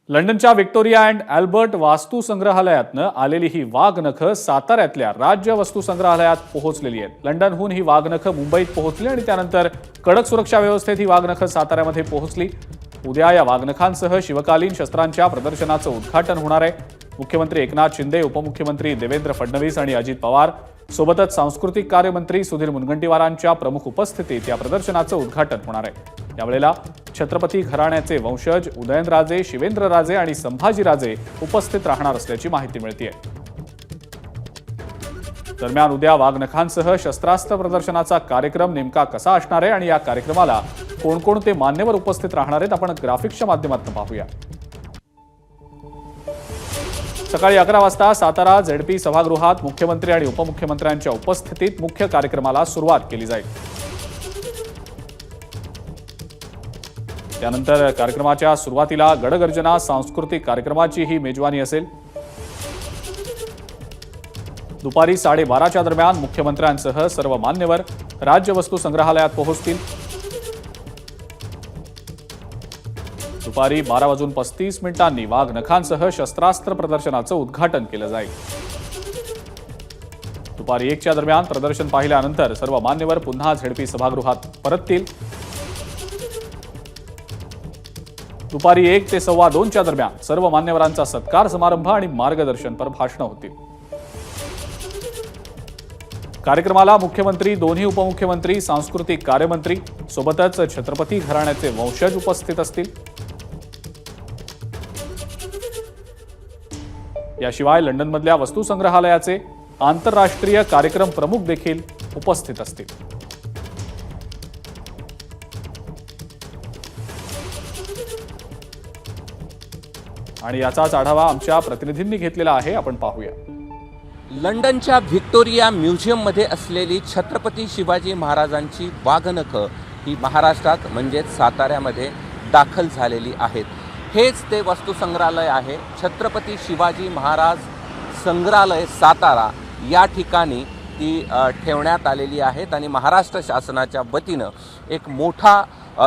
लंडनच्या Victoria and Albert वास्तू संग्रहालयातनं आलेली ही वाघनखं साताऱ्यातल्या राज्य वस्तू संग्रहालयात पोहोचलेली आहेत। लंडनहून ही वाघनखं मुंबईत पोहोचली आणि त्यानंतर कडक सुरक्षा व्यवस्थेत ही वाघनखं साताऱ्यामध्ये पोहोचली। उद्या या वाघनखांसह शिवकालीन शस्त्रांच्या प्रदर्शनाचं उद्घाटन होणार आहे। मुख्यमंत्री एकनाथ शिंदे, उपमुख्यमंत्री देवेंद्र फडणवीस आणि अजित पवार सोबतच सांस्कृतिक कार्यमंत्री सुधीर मुनगंटीवारांच्या प्रमुख उपस्थितीत या प्रदर्शनाचं उद्घाटन होणार आहे। यावेळेला छत्रपती घराण्याचे वंशज उदयनराजे, शिवेंद्रराजे आणि संभाजीराजे उपस्थित राहणार असल्याची माहिती मिळतेय। दरम्यान उद्या वाघनखांसह शस्त्रास्त्र प्रदर्शनाचा कार्यक्रम नेमका कसा असणार आहे आणि या कार्यक्रमाला कोणकोणते मान्यवर उपस्थित राहणार आहेत आपण ग्राफिक्सच्या माध्यमातून पाहूया। सकाळी 11 वाजता सातारा झेडपी सभागृहात मुख्यमंत्री आणि उपमुख्यमंत्र्यांच्या उपस्थितीत मुख्य कार्यक्रमाला सुरुवात केली जाईल। त्यानंतर कार्यक्रमाच्या सुरुवातीला गडगर्जना सांस्कृतिक कार्यक्रमाची ही मेजवानी असेल। दुपारी 12:30च्या दरम्यान मुख्यमंत्र्यांसह सर्व मान्यवर राज्य वस्तू संग्रहालयात पोहोचतील। दुपारी 12:35 वाघनखांसह शस्त्रास्त्र प्रदर्शनाचं उद्घाटन केलं जाईल। दुपारी 1च्या दरम्यान प्रदर्शन पाहिल्यानंतर सर्व मान्यवर पुन्हा झेडपी सभागृहात परततील। दुपारी 1 ते 2:15च्या दरम्यान सर्व मान्यवरांचा सत्कार समारंभ आणि मार्गदर्शनपर भाषणं होतील। कार्यक्रमाला मुख्यमंत्री, दोन्ही उपमुख्यमंत्री, सांस्कृतिक कार्यमंत्री सोबतच छत्रपती घराण्याचे वंशज उपस्थित असतील। याशिवाय लंडनमधल्या वस्तू संग्रहालयाचे आंतरराष्ट्रीय कार्यक्रम प्रमुख देखील उपस्थित असतील। आणि याचाच आढावा आमच्या प्रतिनिधींनी घेतलेला आहे, आपण पाहूया। लंडनच्या व्हिक्टोरिया म्युझियममध्ये असलेली छत्रपती शिवाजी महाराजांची वाघनखं ही महाराष्ट्रात म्हणजेच साताऱ्यामध्ये दाखल झालेली आहेत। हेच ते वस्तू संग्रहालय आहे। छत्रपती शिवाजी महाराज संग्रहालय सातारा या ठिकाणी ती ठेवण्यात आलेली आहेत आणि महाराष्ट्र शासनाच्या वतीनं एक मोठा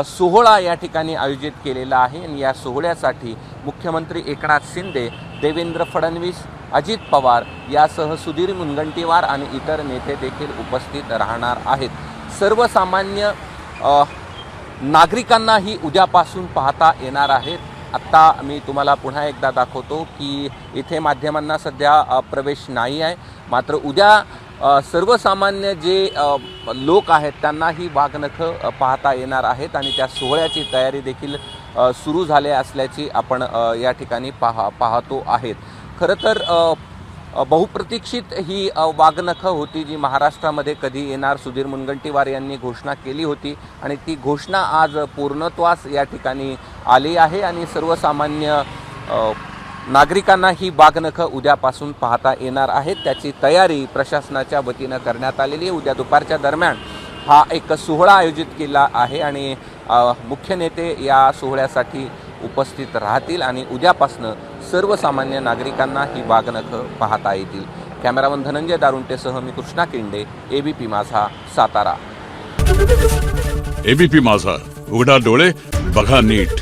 सोहळा या ठिकाणी आयोजित केलेला आहे आणि या सोहळ्यासाठी मुख्यमंत्री एकनाथ शिंदे, देवेंद्र फडणवीस, अजित पवार यासह सुधीर मुनगंटीवार आणि इतर नेते देखील उपस्थित राहणार आहेत। सर्वसामान्य नागरिकांनाही उद्यापासून पाहता येणार आहेत। आत्ता मी तुम्हाला पुन्हा एकदा दाखवतो की इथे माध्यमांना सध्या प्रवेश नाही आहे, मात्र उद्या सर्वसामान्य जे लोक आहेत त्यांना ही वाघनखं पाहता येणार आहेत आणि त्या सोहळ्याची तयारी देखील सुरू झाली असल्याची आपण या ठिकाणी पाहतो आहेत। खरं तर बहुप्रतीक्षित ही वाघनखं होती जी महाराष्ट्रामध्ये कधी येणार, सुधीर मुनगंटीवार यांनी घोषणा केली होती आणि ती घोषणा आज पूर्णत्वास या ठिकाणी आली आहे आणि सर्वसामान्य नागरिकांना ही वाघनखं उद्यापासून पाहता येणार आहेत। त्याची तयारी प्रशासनाच्या वतीनं करण्यात आलेली आहे। उद्या दुपारच्या दरम्यान हा एक सोहळा आयोजित केला आहे आणि मुख्य नेते या सोहळ्यासाठी उपस्थित राहतील आणि उद्यापासून सर्वसामान्य नागरिकांना ही वाघनखं पाहता येतील। कॅमेरामन धनंजय दारुंटेसह मी कृष्णा किंडे, एबीपी माझा, सातारा। एबीपी माझा, उघडा डोळे बघा नीट।